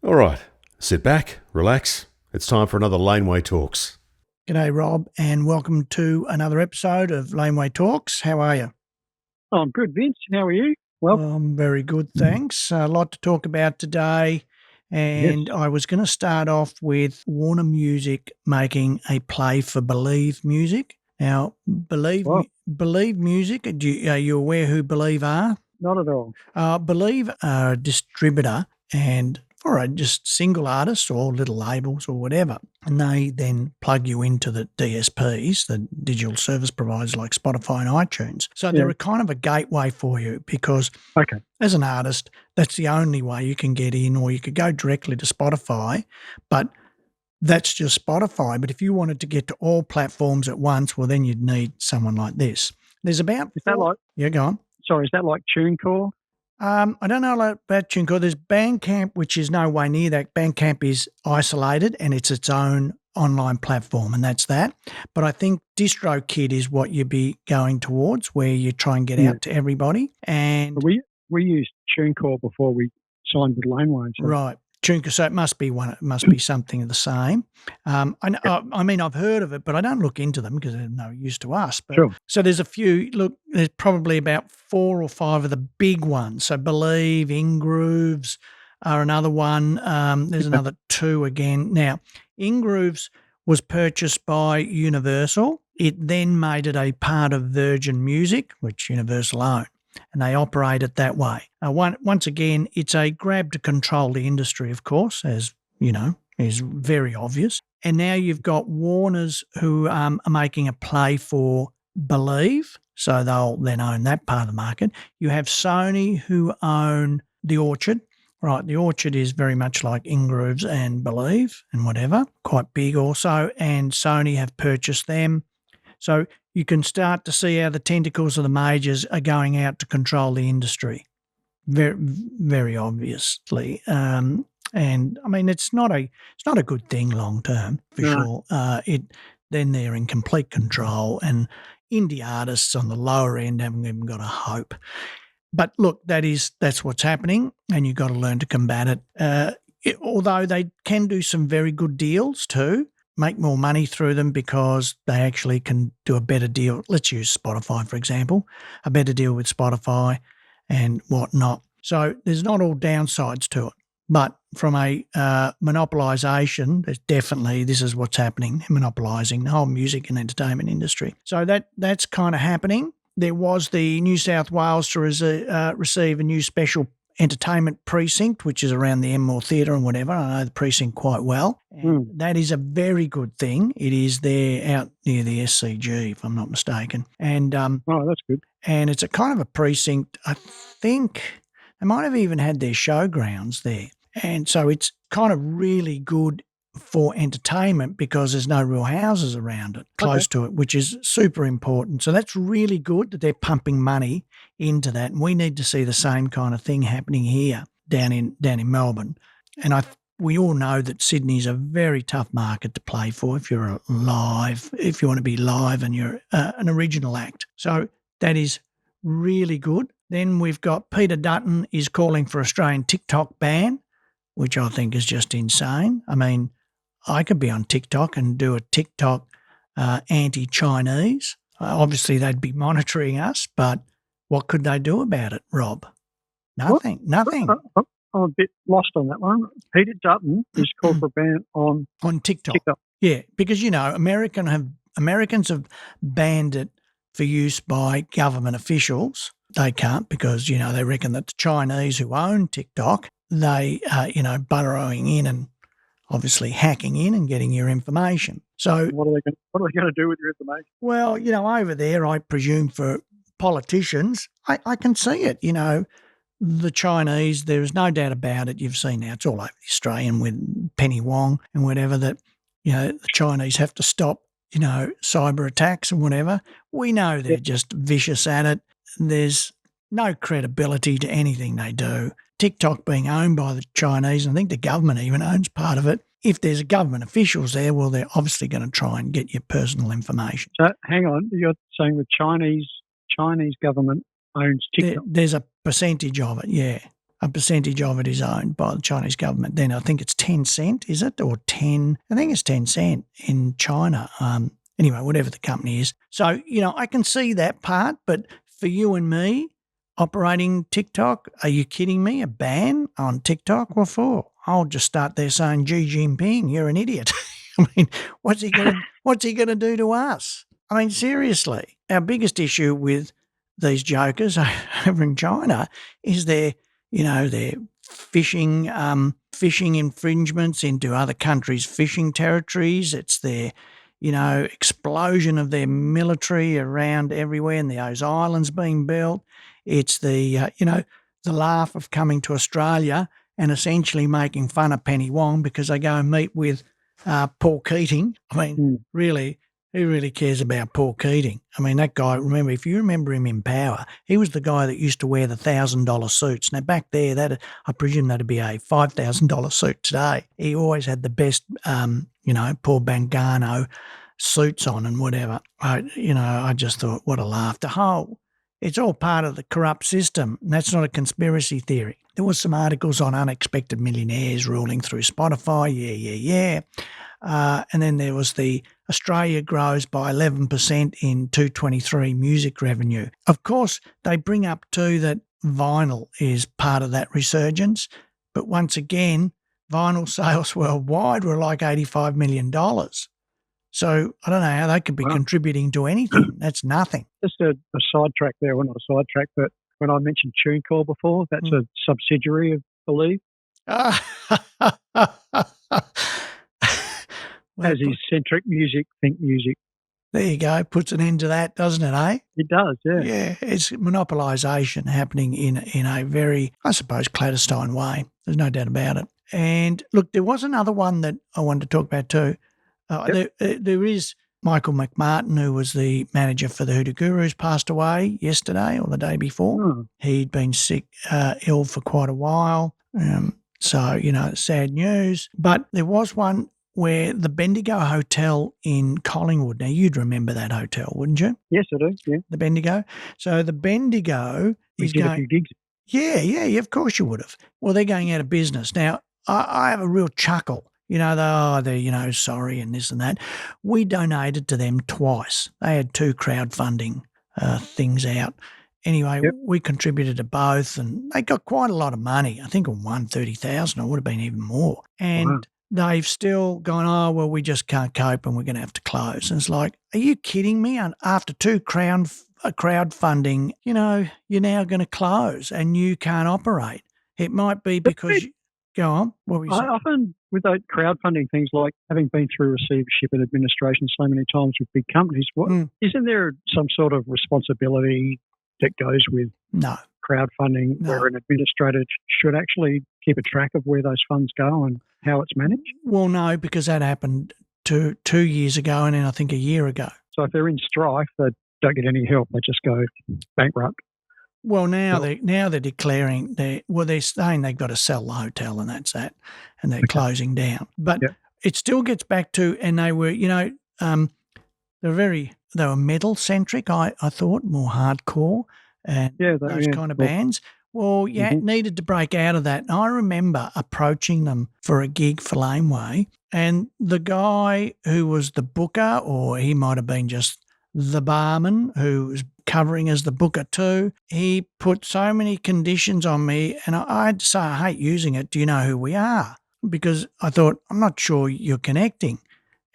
All right, sit back, relax. It's time for another Laneway Talks. G'day, Rob, and welcome to another episode of Laneway Talks. How are you? Oh, I'm good, Vince. How are you? Well, I'm very good, thanks. A lot to talk about today, and I was going to start off with Warner Music making a play for Believe Music. Now, Believe Music, are you aware who Believe are? Not at all. Believe are a distributor and for just single artists or little labels or whatever. And they then plug you into the DSPs, the digital service providers like Spotify and iTunes. So they're a kind of a gateway for you because as an artist, that's the only way you can get in, or you could go directly to Spotify, but that's just Spotify. But if you wanted to get to all platforms at once, well, then you'd need someone like this. There's about... Is that like... Yeah, go on. Sorry, is that like TuneCore? I don't know about TuneCore. There's Bandcamp, which is no way near that. Bandcamp is isolated and it's its own online platform, and that's that. But I think DistroKid is what you'd be going towards, where you try and get out to everybody. And we used TuneCore before we signed with Laneway. So. Right. TuneCore, so it must be one. It must be something of the same. I mean, I've heard of it, but I don't look into them because they're no use to us. But, So there's a few. Look, there's probably about 4 or 5 of the big ones. So Believe, Ingrooves are another one. There's another 2 again. Now, Ingrooves was purchased by Universal. It then made it a part of Virgin Music, which Universal owned. And they operate it that way. Once again, it's a grab to control the industry, of course, as you know, is very obvious. And now you've got Warners who are making a play for Believe, so they'll then own that part of the market. You have Sony who own The Orchard. Right, The Orchard is very much like Ingrooves and Believe and whatever, quite big also, and Sony have purchased them. So you can start to see how the tentacles of the majors are going out to control the industry, very, very obviously. And I mean, it's not a good thing long term for sure. Then they're in complete control, and indie artists on the lower end haven't even got a hope. But look, that's what's happening, and you've got to learn to combat it. Although they can do some very good deals too. Make more money through them because they actually can do a better deal. Let's use Spotify, for example, a better deal with Spotify and whatnot. So there's not all downsides to it. But from a monopolisation, there's definitely, this is what's happening, monopolising the whole music and entertainment industry. So that's kind of happening. There was the New South Wales to receive a new special entertainment precinct, which is around the Enmore Theatre and whatever. I know the precinct quite well. And that is a very good thing. It is there out near the SCG, if I'm not mistaken. And that's good. And it's a kind of a precinct. I think they might have even had their showgrounds there. And so it's kind of really good for entertainment because there's no real houses around it, close to it, which is super important. So that's really good that they're pumping money into that. And we need to see the same kind of thing happening here down in Melbourne. And we all know that Sydney's a very tough market to play for if you want to be live and you're an original act. So that is really good. Then we've got Peter Dutton is calling for Australian TikTok ban, which I think is just insane. I mean, I could be on TikTok and do a TikTok anti-Chinese. Obviously, they'd be monitoring us, but what could they do about it, Rob? Nothing. Nothing. I'm a bit lost on that one. Peter Dutton is called for a ban on TikTok. Yeah, because, you know, Americans have banned it for use by government officials. They can't because, you know, they reckon that the Chinese who own TikTok, they are, burrowing in and obviously hacking in and getting your information. So what are they going to do with your information? Well, over there, I presume for politicians, I can see it. The Chinese, there is no doubt about it. You've seen now, it's all over the Australian with Penny Wong and whatever that, the Chinese have to stop, cyber attacks and whatever. We know they're just vicious at it. There's no credibility to anything they do. TikTok being owned by the Chinese, and I think the government even owns part of it. If there's government officials there, well, they're obviously going to try and get your personal information. So hang on, you're saying the Chinese government owns TikTok? There's a percentage of it, yeah. a percentage of it is owned by the Chinese government. Then I think it's 10 cent, is it? Or 10, I think it's 10 cent in China. Anyway, whatever the company is. So, I can see that part, but for you and me operating TikTok, are you kidding me? A ban on TikTok? What for? I'll just start there saying, Xi Jinping, you're an idiot. I mean, what's he gonna do to us? I mean, seriously, our biggest issue with these jokers over in China is their fishing infringements into other countries' fishing territories. It's their, explosion of their military around everywhere, and those islands being built. It's the, the laugh of coming to Australia and essentially making fun of Penny Wong because they go and meet with Paul Keating. I mean, really, who really cares about Paul Keating? I mean, that guy, remember, if you remember him in Power, he was the guy that used to wear the $1,000 suits. Now, back there, I presume that'd be a $5,000 suit today. He always had the best, Paul Bangano suits on and whatever. I just thought, what a laugh. It's all part of the corrupt system, and that's not a conspiracy theory. There was some articles on unexpected millionaires ruling through Spotify. Yeah. And then there was the Australia grows by 11% in 2023 music revenue. Of course, they bring up too that vinyl is part of that resurgence. But once again, vinyl sales worldwide were like $85 million. So I don't know how they could be contributing to anything. That's nothing. Just a sidetrack there. Well, not a sidetrack, but when I mentioned TuneCore before, that's a subsidiary of Believe. As is Centric Music, Think Music. There you go. Puts an end to that, doesn't it, eh? It does, yeah. Yeah, it's monopolisation happening in a very, I suppose, clandestine way. There's no doubt about it. And look, there was another one that I wanted to talk about too. There is Michael McMartin, who was the manager for the Hoodoo Gurus, passed away yesterday or the day before. He'd been sick, ill for quite a while. So, sad news. But there was one where the Bendigo Hotel in Collingwood. Now, you'd remember that hotel, wouldn't you? Yes, I do, yeah. The Bendigo. So the Bendigo is going... going... a few gigs. Yeah, of course you would have. Well, they're going out of business. Now, I have a real chuckle. They're sorry and this and that. We donated to them twice. They had 2 crowdfunding things out. Anyway, we contributed to both and they got quite a lot of money. I think on one, 30,000, it would have been even more. And they've still gone, we just can't cope and we're going to have to close. And it's like, are you kidding me? And after 2 crowdfunding, you're now going to close and you can't operate. It might be because... Go on. What were you saying? I often, with those crowdfunding things, like having been through receivership and administration so many times with big companies, isn't there some sort of responsibility that goes with crowdfunding where an administrator should actually keep a track of where those funds go and how it's managed? Well, no, because that happened 2 years ago and then I think a year ago. So if they're in strife, they don't get any help. They just go bankrupt. Well, now they're declaring they're saying they've got to sell the hotel and that's that, and they're closing down. But it still gets back to, and they were, they were metal centric. I thought more hardcore and those kind of bands. Well, it needed to break out of that. And I remember approaching them for a gig for Laneway, and the guy who was the booker, or he might have been just the barman who was covering as the booker too, he put so many conditions on me, and I had to say, I hate using it. Do you know who we are? Because I thought, I'm not sure you're connecting.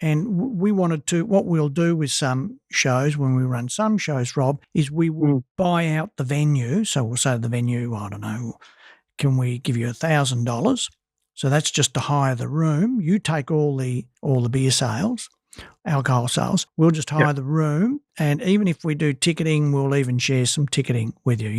And we wanted to, what we'll do with some shows, when we run some shows, Rob, is we will buy out the venue. So we'll say to the venue, I don't know, can we give you $1,000? So that's just to hire the room. You take all the beer sales, alcohol sales. We'll just hire the room, and even if we do ticketing, we'll even share some ticketing with you,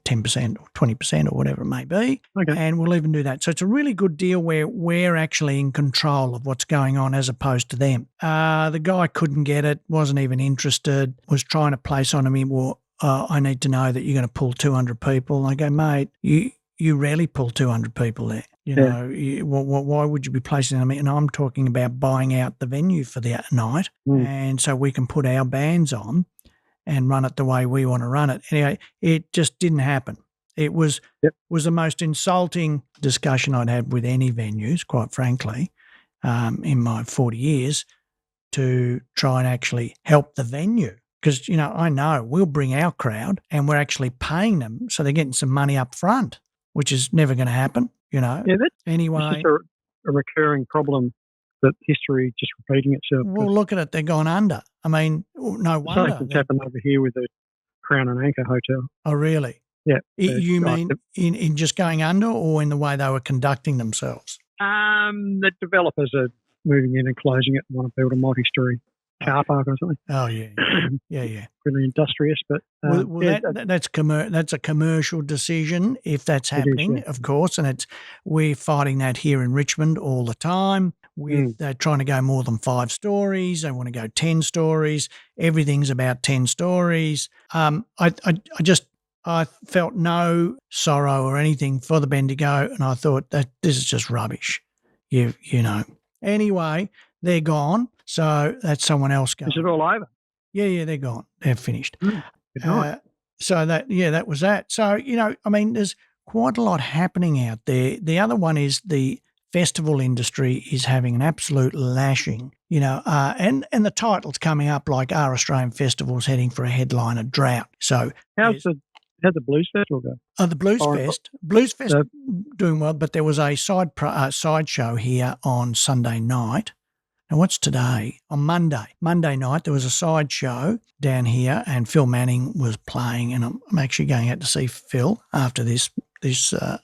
10% or 20% or whatever it may be, and we'll even do that. So it's a really good deal where we're actually in control of what's going on as opposed to them. The guy couldn't get it, wasn't even interested, was trying to place on me, I need to know that you're going to pull 200 people. I go, mate, you rarely pull 200 people there. Why would you be placing on me? And I'm talking about buying out the venue for the night, and so we can put our bands on and run it the way we want to run it. Anyway, it just didn't happen. It was the most insulting discussion I'd had with any venues, quite frankly, in my 40 years, to try and actually help the venue. Because, I know we'll bring our crowd and we're actually paying them, so they're getting some money up front, which is never going to happen, Yeah, Anyway. It's just a recurring problem that history just repeating itself. Well, look at it. They're gone under. I mean, no wonder. Same thing's happened over here with the Crown and Anchor Hotel. Oh, really? Yeah. You mean in just going under, or in the way they were conducting themselves? The developers are moving in and closing it and want to build a multi-storey car park or something. Oh, yeah. Yeah. Really industrious, but that's a commercial decision if that's happening, of course, and we're fighting that here in Richmond all the time. They're trying to go more than 5 stories. They want to go 10 stories. Everything's about 10 stories. I felt no sorrow or anything for the Bendigo, and I thought that this is just rubbish. You know. Anyway, they're gone, so that's someone else going. Is it all over? Yeah, they're gone. They're finished. So that was that. So, there's quite a lot happening out there. The other one is the festival industry is having an absolute lashing, and the title's coming up like Are Australian Festivals Heading for a Headliner Drought? So how'd the Blues Festival go? The Blues Fest doing well, but there was a side show here on Sunday night. And what's today? On Monday night, there was a side show down here, and Phil Manning was playing, and I'm actually going out to see Phil after this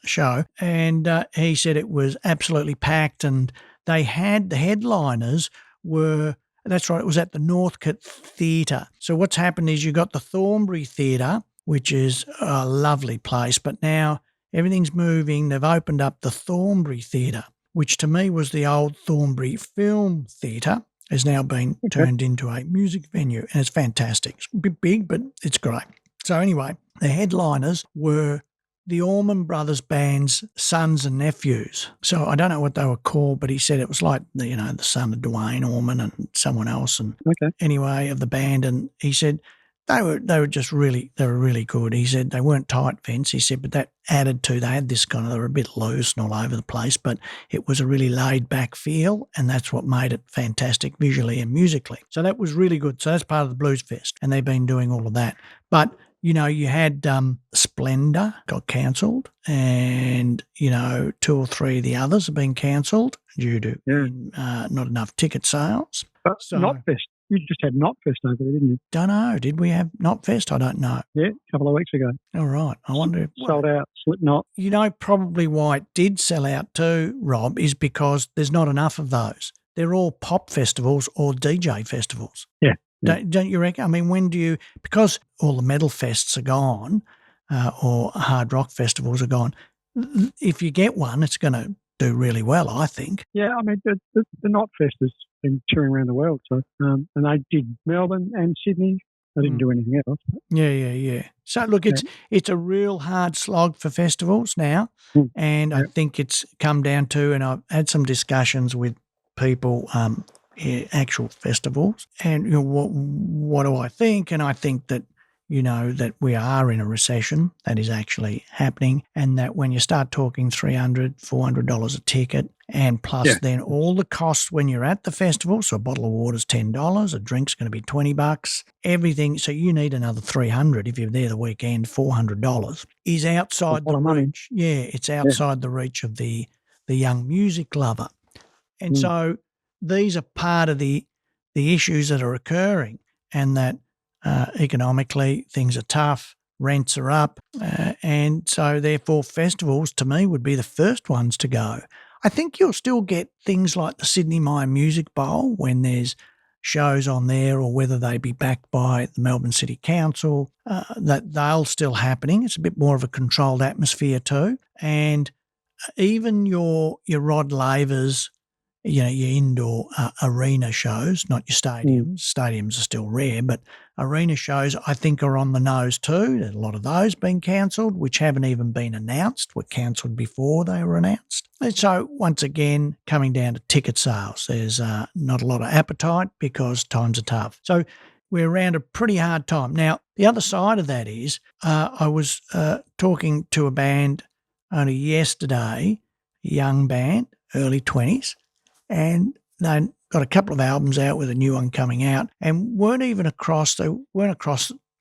show, and he said it was absolutely packed, and they had the headliners were. That's right, it was at the Northcote Theatre. So what's happened is you got the Thornbury Theatre, which is a lovely place, but now everything's moving. They've opened up the Thornbury Theatre, which to me was the old Thornbury Film Theatre, has now been turned into a music venue, and it's fantastic. It's a bit big, but it's great. So anyway, the headliners were the Allman Brothers Band's sons and nephews. So I don't know what they were called, but he said it was like, the son of Dwayne Allman and someone else, and anyway, of the band, and he said, They were just really good. He said they weren't tight, Vince. He said, but that added to, they had this kind of, they were a bit loose and all over the place, but it was a really laid back feel, and that's what made it fantastic visually and musically. So that was really good. So that's part of the Blues Fest, and they've been doing all of that. But, you had Splendour got cancelled, and, 2 or 3 of the others have been cancelled due to not enough ticket sales. Knotfest. You just had Knotfest over there, didn't you? Don't know. Did we have Knotfest? I don't know. Yeah, a couple of weeks ago. All right. I wonder. Sold out, Slipknot. Probably why it did sell out too, Rob, is because there's not enough of those. They're all pop festivals or DJ festivals. Yeah. Don't you reckon? I mean, because all the metal fests are gone or hard rock festivals are gone, if you get one, it's going to do really well, I think. Yeah, I mean, the Knotfest has been touring around the world, so and they did Melbourne and Sydney. They didn't do anything else. Yeah. So look, it's a real hard slog for festivals now, and I think it's come down to, and I've had some discussions with people, actual festivals, and what do I think? And I think that that we are in a recession that is actually happening, and that when you start talking $300, $400 a ticket, and plus then all the costs when you're at the festival, so a bottle of water's $10, a drink's going to be $20, everything, so you need another $300 if you're there the weekend, $400, is outside the reach. Yeah, it's outside the reach of the young music lover. And so these are part of the issues that are occurring, and that economically things are tough, rents are up, and so therefore festivals to me would be the first ones to go. I think you'll still get things like the Sydney Myer Music Bowl when there's shows on there, or whether they be backed by the Melbourne City Council, that they'll still happening. It's a bit more of a controlled atmosphere too. And even your Rod Lavers, your indoor arena shows, not your stadiums. Stadiums are still rare, but arena shows I think are on the nose too. There's a lot of those being cancelled, which haven't even been announced, were cancelled before they were announced. And so once again, coming down to ticket sales, there's not a lot of appetite because times are tough. So we're around a pretty hard time. Now, the other side of that is I was talking to a band only yesterday, a young band, early 20s, and they got a couple of albums out with a new one coming out and weren't across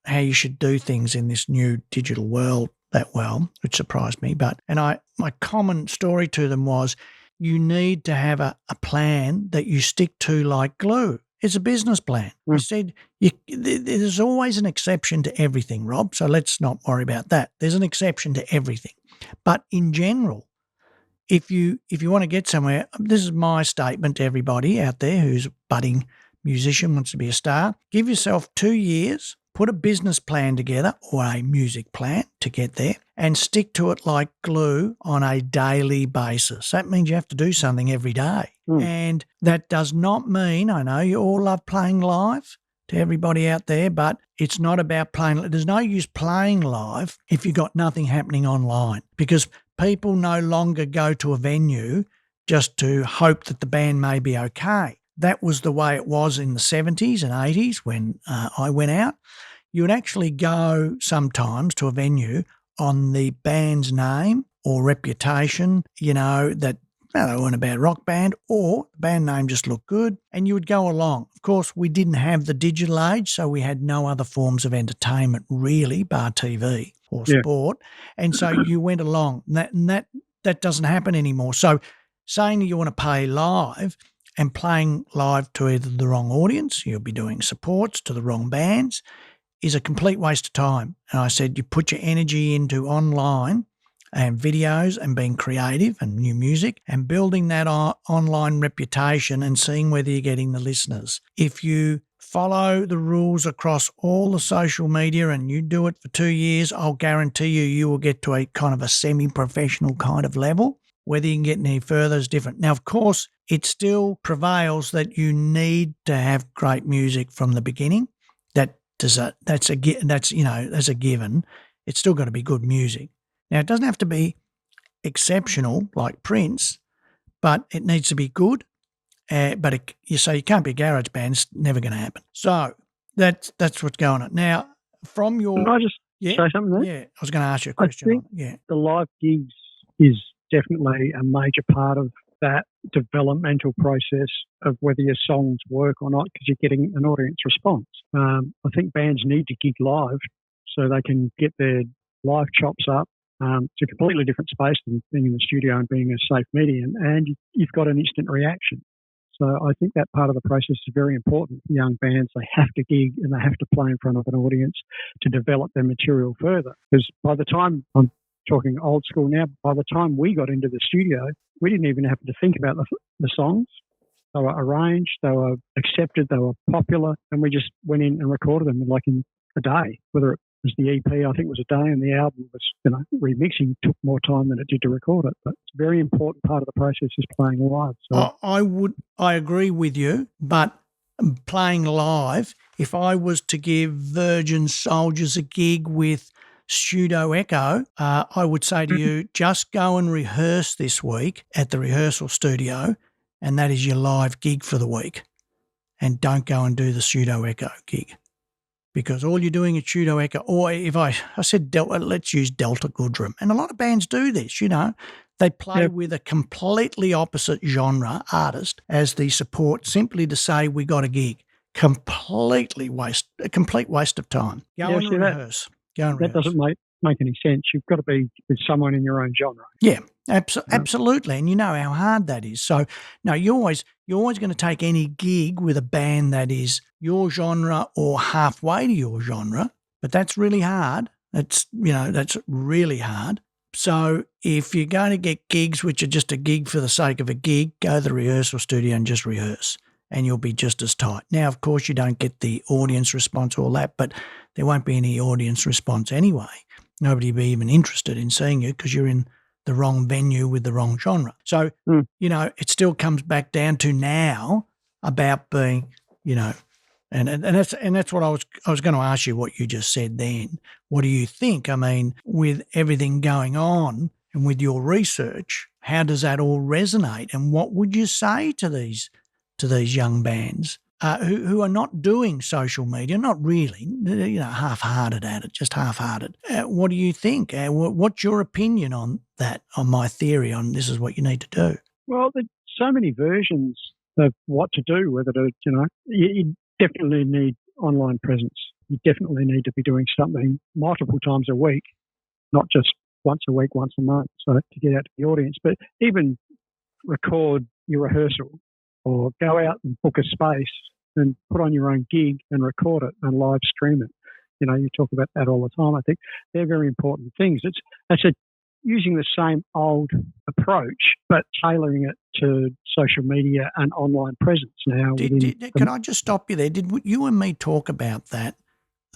how you should do things in this new digital world that well, which surprised me. My common story to them was you need to have a plan that you stick to like glue. It's a business plan. I said, there's always an exception to everything, Rob, so let's not worry about that. There's an exception to everything. But in general, if you want to get somewhere, this is my statement to everybody out there who's a budding musician, wants to be a star, give yourself 2 years, put a business plan together or a music plan to get there and stick to it like glue on a daily basis. That means you have to do something every day. And that does not mean, I know you all love playing live to everybody out there, but it's not about playing. There's no use playing live if you've got nothing happening online, because people no longer go to a venue just to hope that the band may be okay. That was the way it was in the 70s and 80s when I went out. You would actually go sometimes to a venue on the band's name or reputation, that they weren't a bad rock band, or the band name just looked good, and you would go along. Of course, we didn't have the digital age, so we had no other forms of entertainment really, bar TV or sport, and so you went along. And that doesn't happen anymore. So saying that you want to pay live and playing live to either the wrong audience, you'll be doing supports to the wrong bands, is a complete waste of time. And I said you put your energy into online and videos and being creative and new music and building that online reputation and seeing whether you're getting the listeners. If you follow the rules across all the social media and you do it for 2 years, I'll guarantee you will get to a kind of a semi-professional kind of level. Whether you can get any further is different. Now, of course, it still prevails that you need to have great music from the beginning. That's a given. It's still got to be good music. Now, it doesn't have to be exceptional like Prince, but it needs to be good. You can't be a garage band. It's never going to happen. So that's what's going on. Now, from your... Can I just say something there? Yeah, I was going to ask you a question. I think the live gigs is definitely a major part of that developmental process of whether your songs work or not, because you're getting an audience response. I think bands need to gig live so they can get their live chops up. It's a completely different space than being in the studio and being a safe medium, and you've got an instant reaction. So I think that part of the process is very important for young bands. They have to gig and they have to play in front of an audience to develop their material further. Because by the time, I'm talking old school now, by the time we got into the studio, we didn't even have to think about the songs. They were arranged, they were accepted, they were popular, and we just went in and recorded them in a day. Whether it was the EP, I think it was a day, and the album was, remixing took more time than it did to record it. But it's a very important part of the process is playing live. So I agree with you, but playing live, if I was to give Virgin Soldiers a gig with Pseudo Echo, I would say to you, just go and rehearse this week at the rehearsal studio, and that is your live gig for the week. And don't go and do the Pseudo Echo gig, because all you're doing at Pseudo Echo, or if I said Delta, let's use Delta Goodrum, and a lot of bands do this, they play with a completely opposite genre artist as the support, simply to say we got a gig. A complete waste of time. Go and rehearse. That doesn't make any sense. You've got to be with someone in your own genre. Yeah, absolutely. And you know how hard that is. So, no, you're always going to take any gig with a band that is your genre or halfway to your genre, but that's really hard. That's really hard. So if you're going to get gigs which are just a gig for the sake of a gig, go to the rehearsal studio and just rehearse, and you'll be just as tight. Now, of course, you don't get the audience response or all that, but there won't be any audience response anyway. Nobody will be even interested in seeing you because you're in the wrong venue with the wrong genre. So, it still comes back down to now about being, and that's what I was going to ask you, what you just said then. What do you think? I mean, with everything going on and with your research, how does that all resonate? And what would you say to these young bands who are not doing social media, not really, half-hearted at it, just half-hearted. What do you think? What's your opinion on that, on my theory on this is what you need to do? Well, there's so many versions of what to do, whether to, you definitely need online presence. You definitely need to be doing something multiple times a week, not just once a week, once a month, so to get out to the audience. But even record your rehearsal or go out and book a space and put on your own gig and record it and live stream it. You talk about that all the time. I think they're very important things. It's using the same old approach, but tailoring it to social media and online presence now. Can I just stop you there? Did you and me talk about that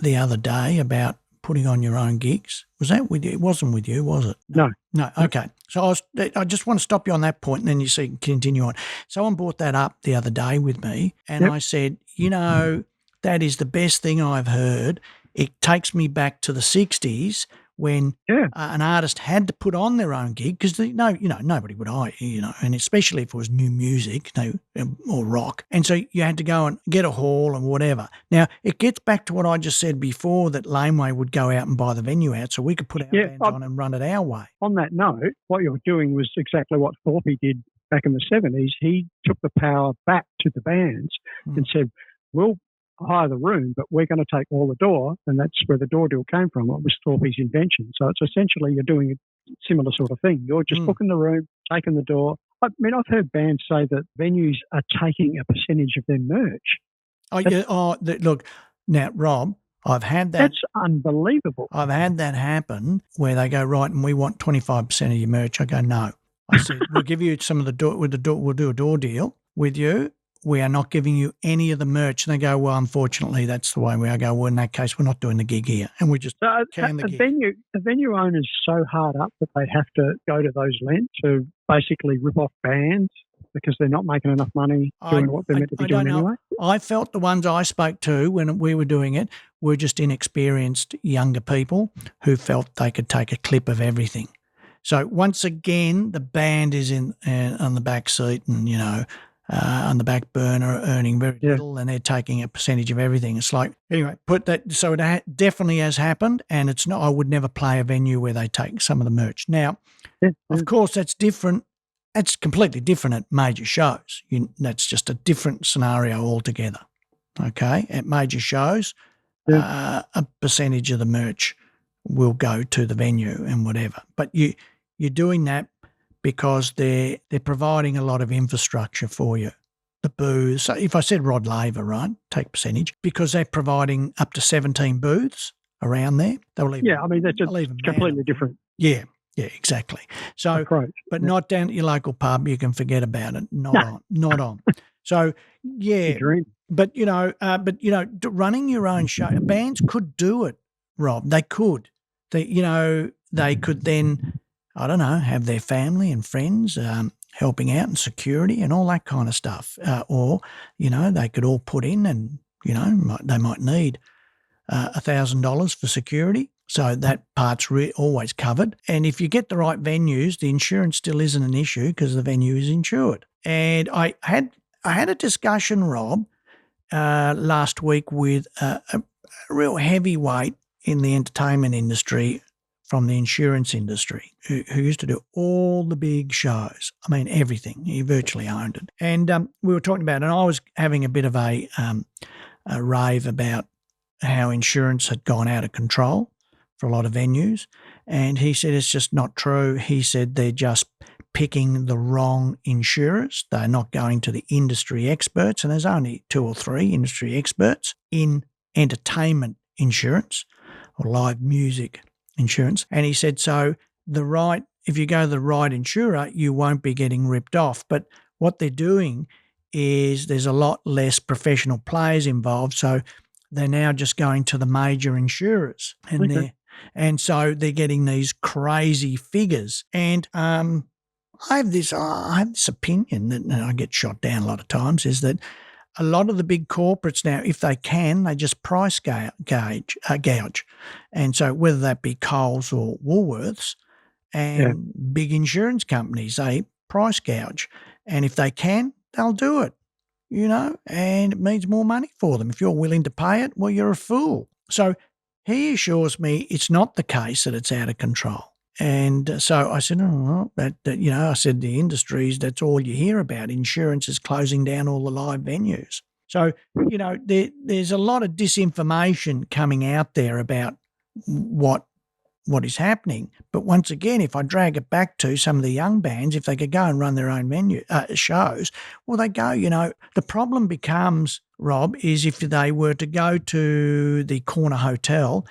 the other day, about putting on your own gigs? Was that with you? It wasn't with you, was it? No. Okay. So I just want to stop you on that point, and then you see continue on. Someone brought that up the other day with me, and I said, that is the best thing I've heard. It takes me back to the 60s when an artist had to put on their own gig because nobody would hire you, and especially if it was new music, or rock, and so you had to go and get a hall and whatever. Now it gets back to what I just said before, that Laneway would go out and buy the venue out so we could put our bands on and run it our way. On that note, what you're doing was exactly what Thorpe did back in the 70s. He took the power back to the bands and said, "We'll hire the room, but we're going to take all the door," and that's where the door deal came from. It was Thorpe's invention. So it's essentially you're doing a similar sort of thing. You're just booking the room, taking the door. I mean, I've heard bands say that venues are taking a percentage of their merch. Look, now, Rob, I've had that. That's unbelievable. I've had that happen where they go, right, and we want 25% of your merch. I go, no. I said, we'll give you some of the door, we'll do a door deal with you. We are not giving you any of the merch. And they go, well, unfortunately, that's the way we are. I go, well, in that case, we're not doing the gig here. And we just can the gig. The venue owner's so hard up that they have to go to those lengths to basically rip off bands because they're not making enough money doing what they're meant to be doing anyway. I felt the ones I spoke to when we were doing it were just inexperienced younger people who felt they could take a clip of everything. So once again, the band is on the back seat and, on the back burner, earning very little, and they're taking a percentage of everything. It's like, anyway, put that. So it definitely has happened, and it's not. I would never play a venue where they take some of the merch. Now, of course, that's different. That's completely different at major shows. That's just a different scenario altogether. Okay, at major shows, a percentage of the merch will go to the venue and whatever. But you're doing that because they're providing a lot of infrastructure for you. The booths. So if I said Rod Laver, right, take percentage, because they're providing up to 17 booths around there. They'll even, that's a completely different. Yeah, exactly. So, approach. But not down at your local pub. You can forget about it. Not on. So, but running your own show, bands could do it, Rob. They could. They could then, I don't know, have their family and friends helping out and security and all that kind of stuff. Or, they could all put in and, they might need $1,000 for security. So that part's always covered. And if you get the right venues, the insurance still isn't an issue because the venue is insured. And I had a discussion, Rob, last week with a real heavyweight in the entertainment industry from the insurance industry who used to do all the big shows. I mean, everything. He virtually owned it. And we were talking about it, and I was having a bit of a rave about how insurance had gone out of control for a lot of venues. And he said it's just not true. He said they're just picking the wrong insurers. They're not going to the industry experts, and there's only 2 or 3 industry experts in entertainment insurance or live music insurance. And he said, so if you go to the right insurer, you won't be getting ripped off. But what they're doing is there's a lot less professional players involved. So they're now just going to the major insurers, and so they're getting these crazy figures. And I have this opinion that, and I get shot down a lot of times, is that a lot of the big corporates now, if they can, they just price gouge. And so whether that be Coles or Woolworths and big insurance companies, they price gouge. And if they can, they'll do it. and it means more money for them. If you're willing to pay it, well, you're a fool. So he assures me it's not the case that it's out of control. And so I said, I said the industries, that's all you hear about. Insurance is closing down all the live venues. So, there's a lot of disinformation coming out there about what is happening. But once again, if I drag it back to some of the young bands, if they could go and run their own shows, well, they go, the problem becomes, Rob, is if they were to go to the corner hotel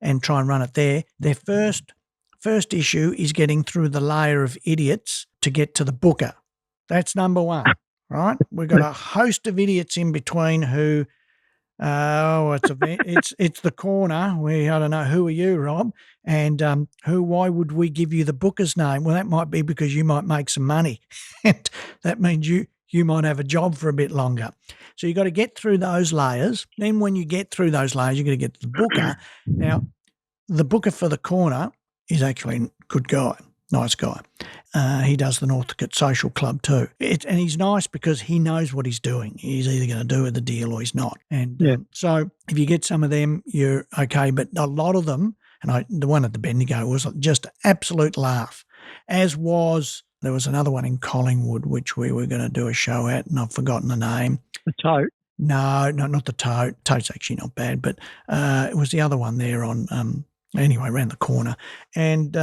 and try and run it there, their first issue is getting through the layer of idiots to get to the booker. That's number one, right? We've got a host of idiots in between who, it's the corner. I don't know, who are you, Rob? And why would we give you the booker's name? Well, that might be because you might make some money. And that means you might have a job for a bit longer. So you've got to get through those layers. Then when you get through those layers, you've got to get to the booker. Now, the booker for the corner is actually a good guy, nice guy. He does the Northcote Social Club too. And he's nice because he knows what he's doing. He's either going to do the deal or he's not. And so if you get some of them, you're okay. But a lot of them, and the one at the Bendigo was just absolute laugh, there was another one in Collingwood, which we were going to do a show at, and I've forgotten the name. The Tote? No, not the Tote. Tote's actually not bad, but it was the other one there on around the corner. And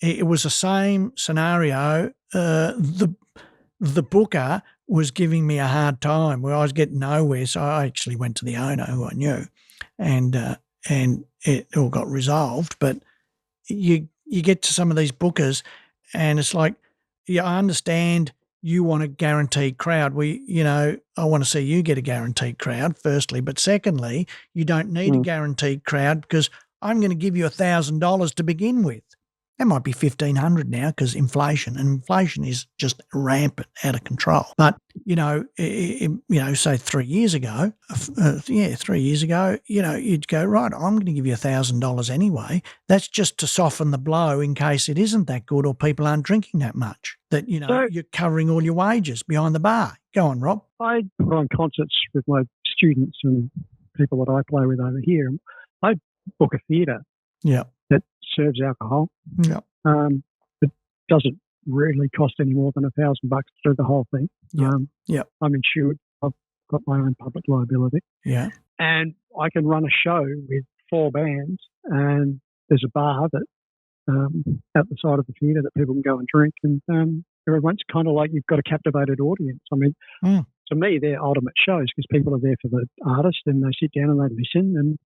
it was the same scenario. The booker was giving me a hard time where I was getting nowhere, so I actually went to the owner who I knew, and it all got resolved. But you get to some of these bookers, and it's like, I understand you want a guaranteed crowd. I want to see you get a guaranteed crowd, firstly, but secondly, you don't need a guaranteed crowd because I'm going to give you $1,000 to begin with. That might be $1,500 now because inflation is just rampant, out of control. But say 3 years ago, you'd go, right, I'm going to give you $1,000 anyway. That's just to soften the blow in case it isn't that good or people aren't drinking that much. That you're covering all your wages behind the bar. Go on, Rob. I put on concerts with my students and people that I play with over here. I book a theatre. Yeah. That serves alcohol. Yeah. It doesn't really cost any more than $1,000 to do the whole thing. Yeah. I'm insured. I've got my own public liability. Yeah. And I can run a show with 4 bands, and there's a bar that at the side of the theatre that people can go and drink, and everyone's kind of like you've got a captivated audience. I mean, to me, they're ultimate shows because people are there for the artist, and they sit down and they listen, and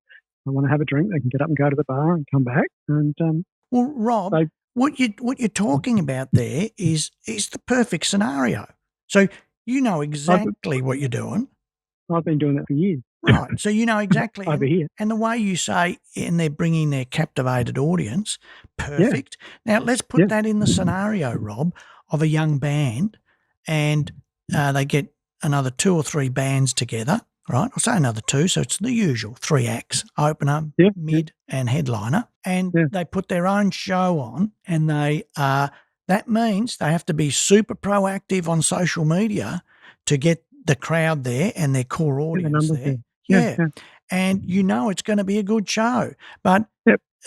they want to have a drink, they can get up and go to the bar and come back. And well, Rob, what you're talking about there is the perfect scenario. So you know exactly what you're doing. I've been doing that for years. Right. So you know exactly. Over here. And the way you say, and they're bringing their captivated audience, perfect. Yeah. Now, let's put that in the scenario, Rob, of a young band, and they get another 2 or 3 bands together. Right, I'll say another 2, so it's the usual 3 acts, opener, mid, and headliner, and they put their own show on, and that means they have to be super proactive on social media to get the crowd there and their core audience there. Yeah. And it's going to be a good show. But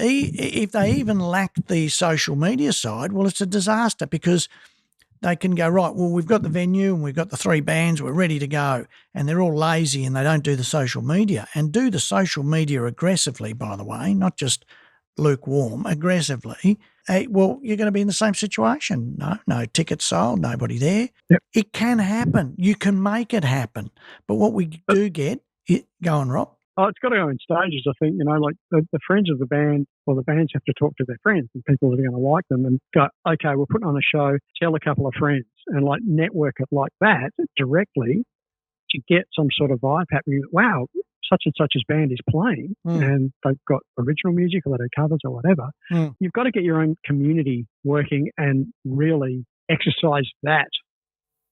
if they even lack the social media side, well, it's a disaster because they can go, right, well, we've got the venue and we've got the 3 bands, we're ready to go, and they're all lazy and they don't do the social media. And do the social media aggressively, by the way, not just lukewarm, aggressively. Well, you're going to be in the same situation. No tickets sold, nobody there. Yep. It can happen. You can make it happen. But what we do get, go on, Rob. Oh, it's got to go in stages, I think. Like the friends of the band, or the bands have to talk to their friends and people that are going to like them and go, okay, we're putting on a show, tell a couple of friends and like network it like that directly to get some sort of vibe happening. Wow, such and such's band is playing and they've got original music or they do covers or whatever. You've got to get your own community working and really exercise that.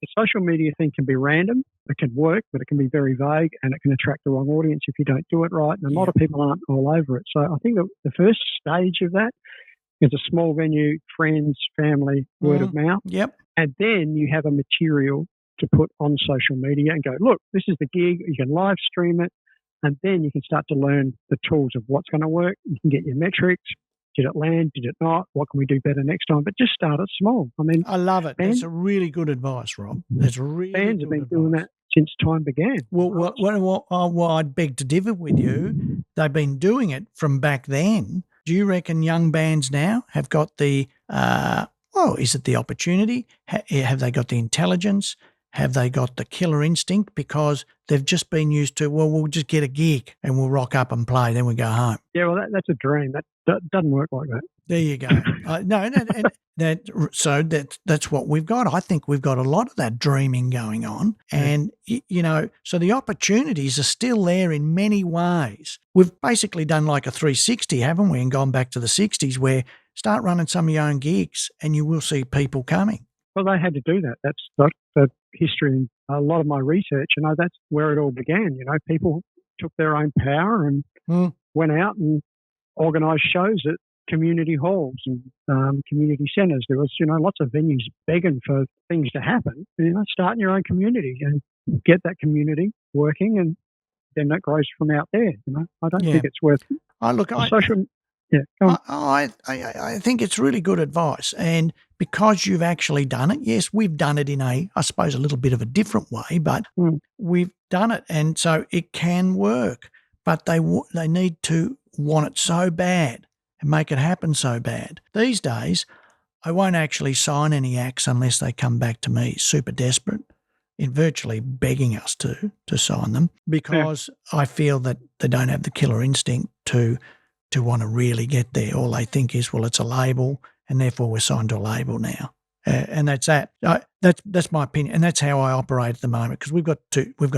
The social media thing can be random. It can work, but it can be very vague and it can attract the wrong audience if you don't do it right. And a lot of people aren't all over it. So I think the first stage of that is a small venue, friends, family, word of mouth. Yep. And then you have a material to put on social media and go, look, this is the gig. You can live stream it, and then you can start to learn the tools of what's going to work. You can get your metrics. Did it land? Did it not? What can we do better next time? But just start it small. I mean, I love it. That's a really good advice, Rob. That's really bands have been doing that since time began. Well, I'd beg to differ with you. They've been doing it from back then. Do you reckon young bands now have got the, is it the opportunity? Have they got the intelligence? Have they got the killer instinct? Because they've just been used to, we'll just get a gig and we'll rock up and play, then we go home. Yeah, well, that's a dream. That doesn't work like that. There you go. That's what we've got. I think we've got a lot of that dreaming going on. And, so the opportunities are still there in many ways. We've basically done like a 360, haven't we, and gone back to the 60s where start running some of your own gigs and you will see people coming. Well, they had to do that. That's the history and a lot of my research. That's where it all began. People took their own power and went out and organised shows at community halls and community centres. There was, lots of venues begging for things to happen. Start in your own community and get that community working, and then that grows from out there. I don't think it's worth social. Yeah, I think it's really good advice, and because you've actually done it, yes, we've done it in I suppose, a little bit of a different way, but we've done it, and so it can work. But they need to want it so bad and make it happen so bad. These days, I won't actually sign any acts unless they come back to me super desperate, in virtually begging us to sign them, because I feel that they don't have the killer instinct to want to really get there. All they think is, well, it's a label, and therefore we're signed to a label now. And that's that. That's my opinion, and that's how I operate at the moment, because we've got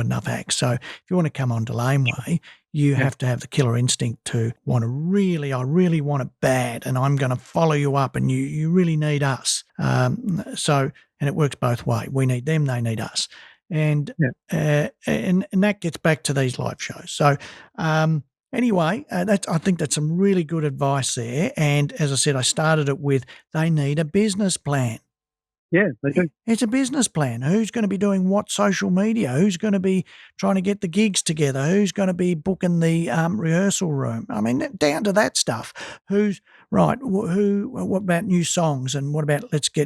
enough acts. So if you want to come on to Laneway, you have to have the killer instinct to want to I really want it bad, and I'm going to follow you up, and you really need us. And it works both ways. We need them, they need us, and that gets back to these live shows. So. Anyway, I think that's some really good advice there. And as I said, I started it with they need a business plan. Yeah, they do. It's a business plan. Who's going to be doing what social media? Who's going to be trying to get the gigs together? Who's going to be booking the rehearsal room? I mean, down to that stuff. Who's right? What about new songs? And what about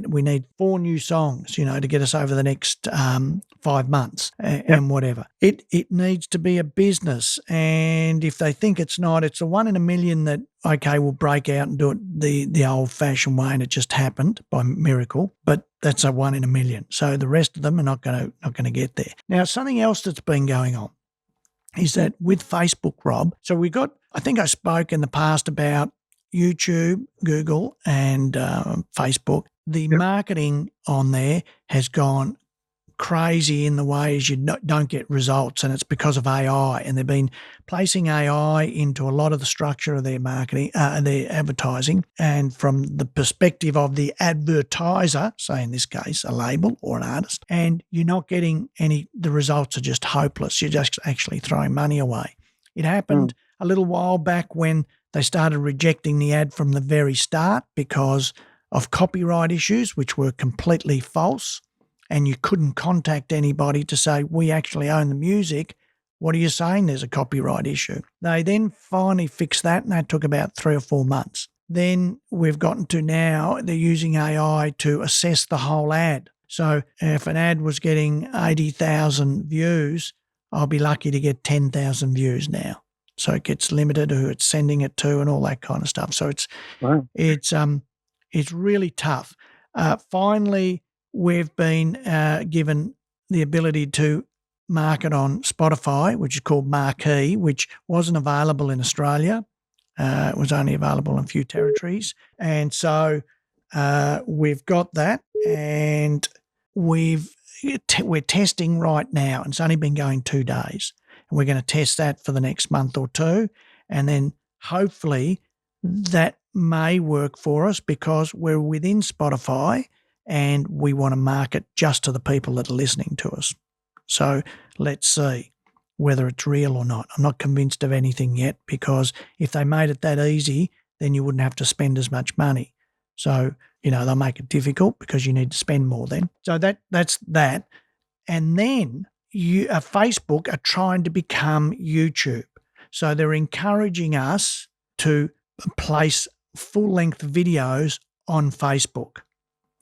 we need 4 new songs, to get us over the next 5 months and whatever. It needs to be a business. And if they think it's not, it's a 1 in a million that, okay, we'll break out and do it the old-fashioned way, and it just happened by miracle. But that's a 1 in a million. So the rest of them are not going to get there. Now, something else that's been going on is that with Facebook, Rob, so I think I spoke in the past about YouTube, Google, and Facebook. The marketing on there has gone crazy in the ways you don't get results, and it's because of AI, and they've been placing AI into a lot of the structure of their marketing, their advertising, and from the perspective of the advertiser, say in this case a label or an artist, and you're not getting the results are just hopeless. You're just actually throwing money away. It happened a little while back when they started rejecting the ad from the very start because of copyright issues, which were completely false. And you couldn't contact anybody to say, we actually own the music. What are you saying? There's a copyright issue. They then finally fixed that, and that took about 3 or 4 months. Then we've gotten to now they're using AI to assess the whole ad. So if an ad was getting 80,000 views, I'll be lucky to get 10,000 views now. So it gets limited who it's sending it to and all that kind of stuff. So it's really tough. Finally, we've been given the ability to market on Spotify, which is called Marquee, which wasn't available in Australia. It was only available in a few territories. And so we've got that, and we're testing right now. And it's only been going 2 days. And we're going to test that for the next month or 2. And then hopefully that may work for us because we're within Spotify and we want to market just to the people that are listening to us. So let's see whether it's real or not. I'm not convinced of anything yet because if they made it that easy, then you wouldn't have to spend as much money. So, they'll make it difficult because you need to spend more then. So that's that. And then Facebook are trying to become YouTube. So they're encouraging us to place full-length videos on Facebook.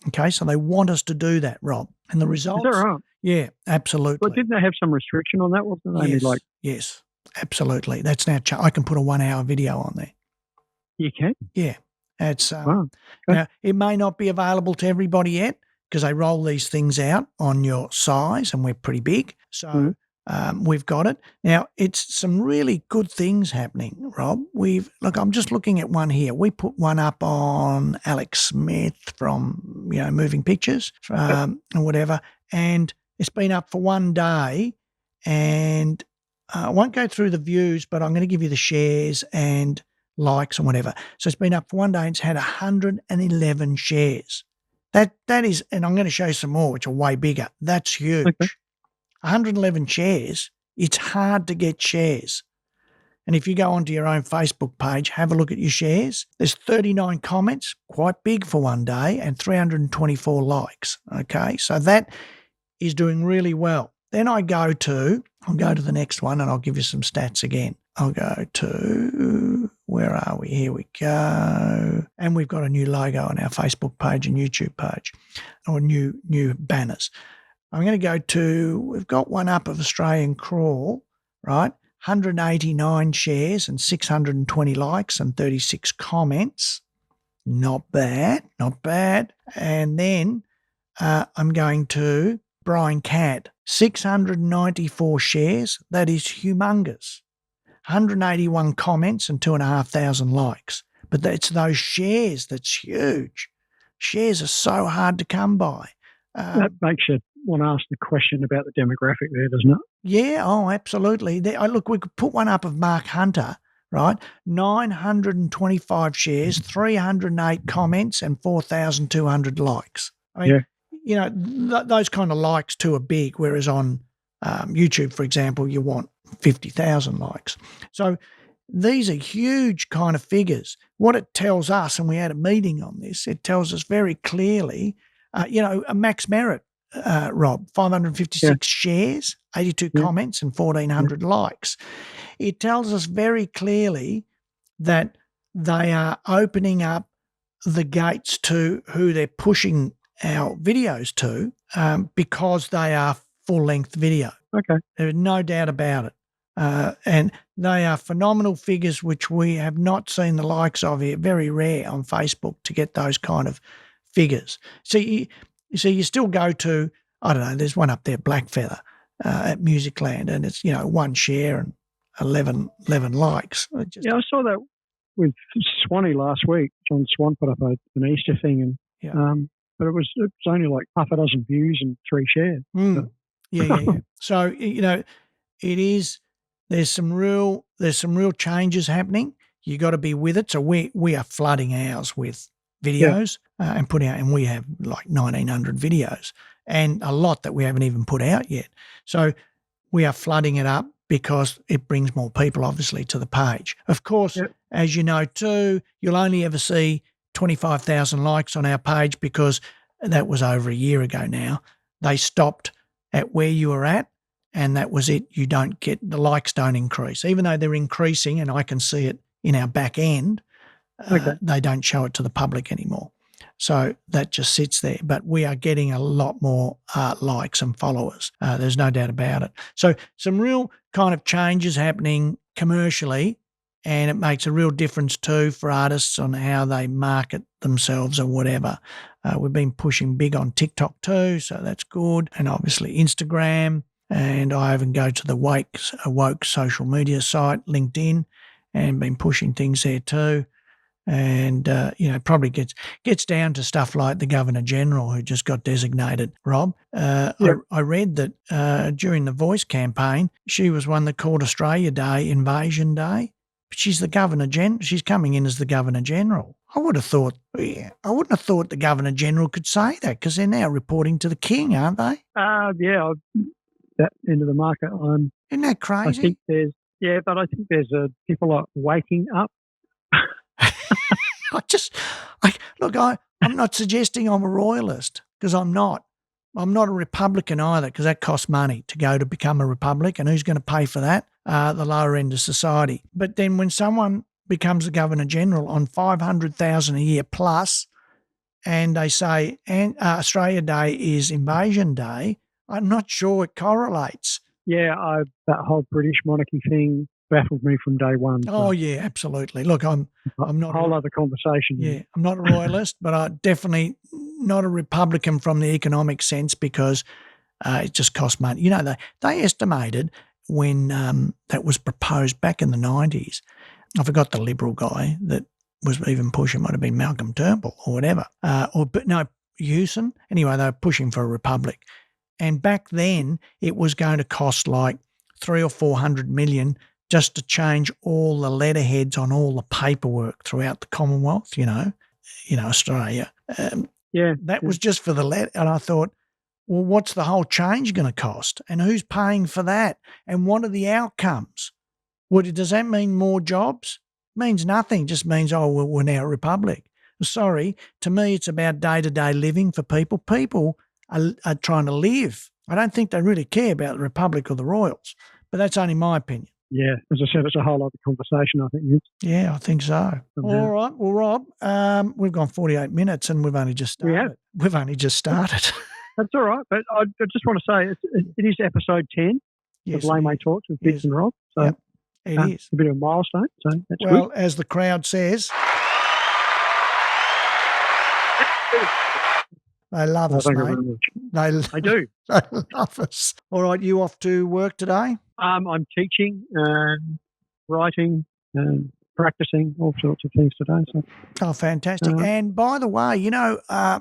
Okay, so they want us to do that, Rob. And the results... Is that right? Yeah, absolutely. But didn't they have some restriction on that? Wasn't it? Yes, absolutely. That's now... I can put a 1-hour video on there. You can? Yeah. It's wow. Okay. Now, it may not be available to everybody yet because they roll these things out on your size, and we're pretty big. So we've got it. Now, it's some really good things happening, Rob. I'm just looking at one here. We put one up on Alex Smith from, Moving Pictures or whatever, and it's been up for 1 day, and I won't go through the views, but I'm going to give you the shares and likes and whatever. So it's been up for 1 day, and it's had 111 shares. That is, and I'm going to show you some more, which are way bigger. That's huge. Okay. 111 shares. It's hard to get shares. And if you go onto your own Facebook page, have a look at your shares. There's 39 comments, quite big for 1 day, and 324 likes. Okay, so that is doing really well. Then I'll go to the next one, and I'll give you some stats again. I'll go to, where are we? Here we go. And we've got a new logo on our Facebook page and YouTube page, or new banners. I'm going to go to, we've got one up of Australian Crawl, right? 189 shares and 620 likes and 36 comments. Not bad, not bad. And then I'm going to Brian Cadd, 694 shares. That is humongous. 181 comments and 2,500 likes. But it's those shares that's huge. Shares are so hard to come by. That makes you want to ask the question about the demographic there, doesn't it? Yeah, absolutely. Look, we could put one up of Mark Hunter, right? 925 shares, 308 comments, and 4,200 likes. I mean, those kind of likes too are big, whereas on YouTube, for example, you want 50,000 likes. So these are huge kind of figures. What it tells us, and we had a meeting on this, it tells us very clearly, a max merit, Rob, 556 shares, 82 comments, and 1,400 likes. It tells us very clearly that they are opening up the gates to who they're pushing our videos to because they are full-length video. Okay. There's no doubt about it. And they are phenomenal figures, which we have not seen the likes of here. Very rare on Facebook to get those kind of figures. So you still go to, I don't know, there's one up there, Blackfeather at Musicland, and it's, 1 share and 11 likes. I saw that with Swanee last week. John Swan put up an Easter thing, and but it was only like half a dozen views and 3 shares. Yeah. So, it is, there's some real changes happening. You got to be with it. So we are flooding ours with videos and putting out, and we have like 1,900 videos and a lot that we haven't even put out yet. So we are flooding it up because it brings more people, obviously, to the page. Of course, as you know too, you'll only ever see 25,000 likes on our page because that was over a year ago now. They stopped at where you were at, and that was it. You don't get, the likes don't increase. Even though they're increasing, and I can see it in our back end, they don't show it to the public anymore. So that just sits there. But we are getting a lot more likes and followers. There's no doubt about it. So some real kind of changes happening commercially, and it makes a real difference too for artists on how they market themselves or whatever. We've been pushing big on TikTok too, so that's good. And obviously Instagram, and I even go to the woke social media site, LinkedIn, and been pushing things there too. And, probably gets down to stuff like the Governor-General who just got designated, Rob. I read that during the Voice campaign, she was one that called Australia Day Invasion Day. But she's the Governor-General. She's coming in as the Governor-General. I wouldn't have thought the Governor-General could say that because they're now reporting to the King, aren't they? That end of the market. Isn't that crazy? I think there's people are waking up. I'm not suggesting I'm a royalist because I'm not, I'm not a Republican either, because that costs money to go to become a Republic, and who's going to pay for that? The lower end of society. But then when someone becomes a Governor General on $500,000 a year plus, and they say Australia Day is Invasion Day, I'm not sure it correlates. Yeah, that whole British monarchy thing baffled me from day one. So. Oh yeah, absolutely. Look, I'm not a whole other conversation. Yeah, I'm not a royalist, but I'm definitely not a Republican from the economic sense, because it just costs money. You know, they estimated when that was proposed back in the 90s. I forgot the Liberal guy that was even pushing. Might have been Malcolm Turnbull or whatever, Hewson. Anyway, they were pushing for a republic, and back then it was going to cost like $300 or $400 million just to change all the letterheads on all the paperwork throughout the Commonwealth, Australia. That was just for the letter. And I thought, well, what's the whole change going to cost? And who's paying for that? And what are the outcomes? Does that mean more jobs? It means nothing. It just means, we're now a republic. Sorry, to me, it's about day-to-day living for people. People are trying to live. I don't think they really care about the republic or the royals, but that's only my opinion. Yeah, as I said, it's a whole other conversation, I think. Yeah, I think so. All right. Well, Rob, we've gone 48 minutes and we've only just started. We've only just started. That's all right. But I just want to say it is episode 10 of Laneway Talks with Vincent and Rob. So yep, it is. It's a bit of a milestone. So that's good. Well, as the crowd says, they love us, mate. They do. They love us. All right, you off to work today? I'm teaching, writing, and practicing all sorts of things today. So. Oh, fantastic. And by the way,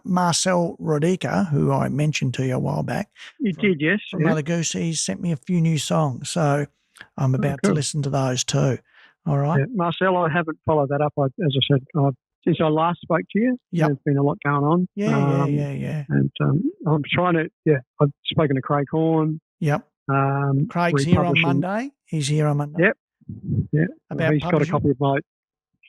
Marcel Rodica, who I mentioned to you a while back. You did, yes. From Mother Goose, he sent me a few new songs. So I'm about to listen to those too. All right. Yeah. Marcel, I haven't followed that up. As I said, since I last spoke to you, there's been a lot going on. Yeah. And I'm trying to, I've spoken to Craig Horn. Yep. Craig's here on Monday. He's here on Monday. Yep. Yeah. He's got a copy of my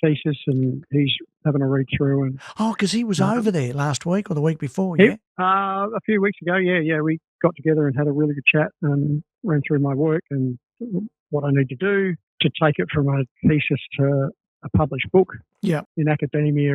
thesis and he's having a read through. And because he was over there last week or the week before, a few weeks ago, we got together and had a really good chat and ran through my work and what I need to do to take it from a thesis to a published book. Yeah. In academia,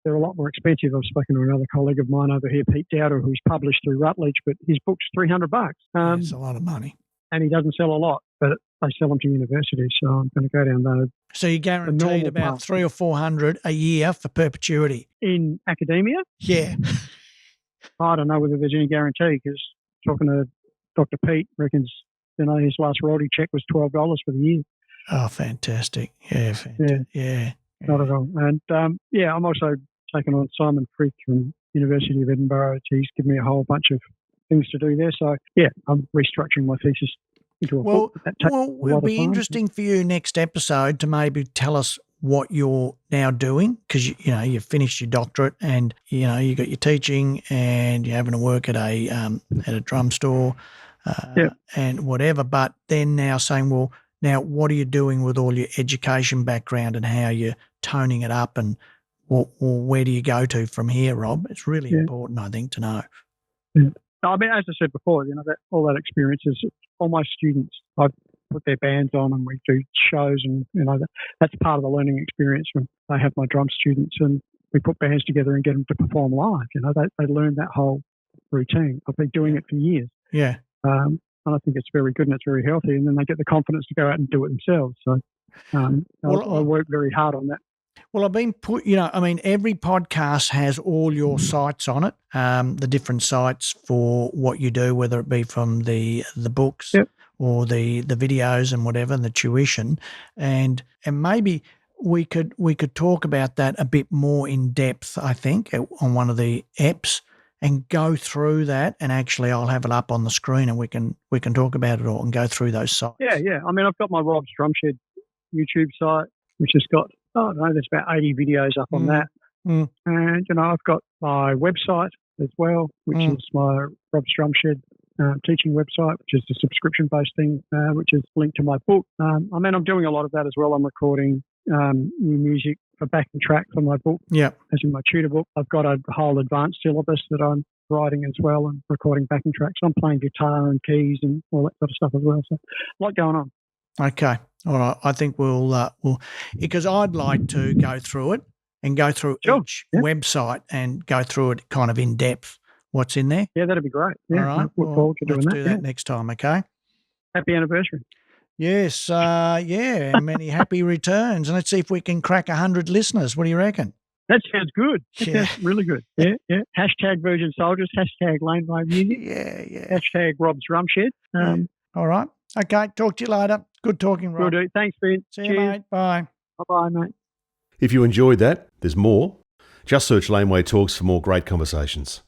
they're a lot more expensive. I've spoken to another colleague of mine over here, Pete Dowder, who's published through Rutledge, but his book's $300. It's a lot of money. And he doesn't sell a lot, but they sell them to universities. So I'm going to go down those. So you're guaranteed about $300 or $400 a year for perpetuity in academia? Yeah. I don't know whether there's any guarantee, because talking to Dr. Pete reckons, his last royalty check was $12 for the year. Oh, fantastic! Yeah. Not at all. And I'm also taking on Simon Frith from University of Edinburgh. He's given me a whole bunch of things to do there. So I'm restructuring my thesis into a book. It'll be interesting for you next episode to maybe tell us what you're now doing, because you've finished your doctorate and you got your teaching and you're having to work at a drum store and whatever. But then now saying, well, now what are you doing with all your education background and how you're toning it up, and where do you go to from here, Rob? It's really important, I think, to know. Yeah. I mean, as I said before, all that experience is all my students. I put their bands on and we do shows, and that's part of the learning experience when I have my drum students and we put bands together and get them to perform live. They learn that whole routine. I've been doing it for years. Yeah. And I think it's very good and it's very healthy, and then they get the confidence to go out and do it themselves. So I work very hard on that. Well, I've been every podcast has all your sites on it, the different sites for what you do, whether it be from the books or the videos and whatever, and the tuition. And maybe we could talk about that a bit more in depth, I think, on one of the apps, and go through that. And actually I'll have it up on the screen and we can talk about it all and go through those sites. Yeah. I mean, I've got my Rob's Drumshed YouTube site, which has got, there's about 80 videos up on that. And, I've got my website as well, which is my Rob's Drumshed teaching website, which is a subscription-based thing, which is linked to my book. I'm doing a lot of that as well. I'm recording new music for backing track for my book, as in my tutor book. I've got a whole advanced syllabus that I'm writing as well and recording backing tracks. I'm playing guitar and keys and all that sort of stuff as well. So a lot going on. Okay. All right. I think we'll because I'd like to go through it and go through each website and go through it kind of in depth. What's in there? Yeah, that'd be great. Yeah, all right. Look forward to doing that. Let's do that next time, okay? Happy anniversary. Yes, many happy returns. And let's see if we can crack 100 listeners. What do you reckon? That sounds good. That sounds really good. Yeah. Hashtag Virgin Soldiers, hashtag Laneway Music. Yeah. Hashtag Rob's Drum Shed. All right. Okay, talk to you later. Good talking, Rob. Will do. Thanks, Ben. See you, mate. Bye. Bye-bye, mate. If you enjoyed that, there's more. Just search Laneway Talks for more great conversations.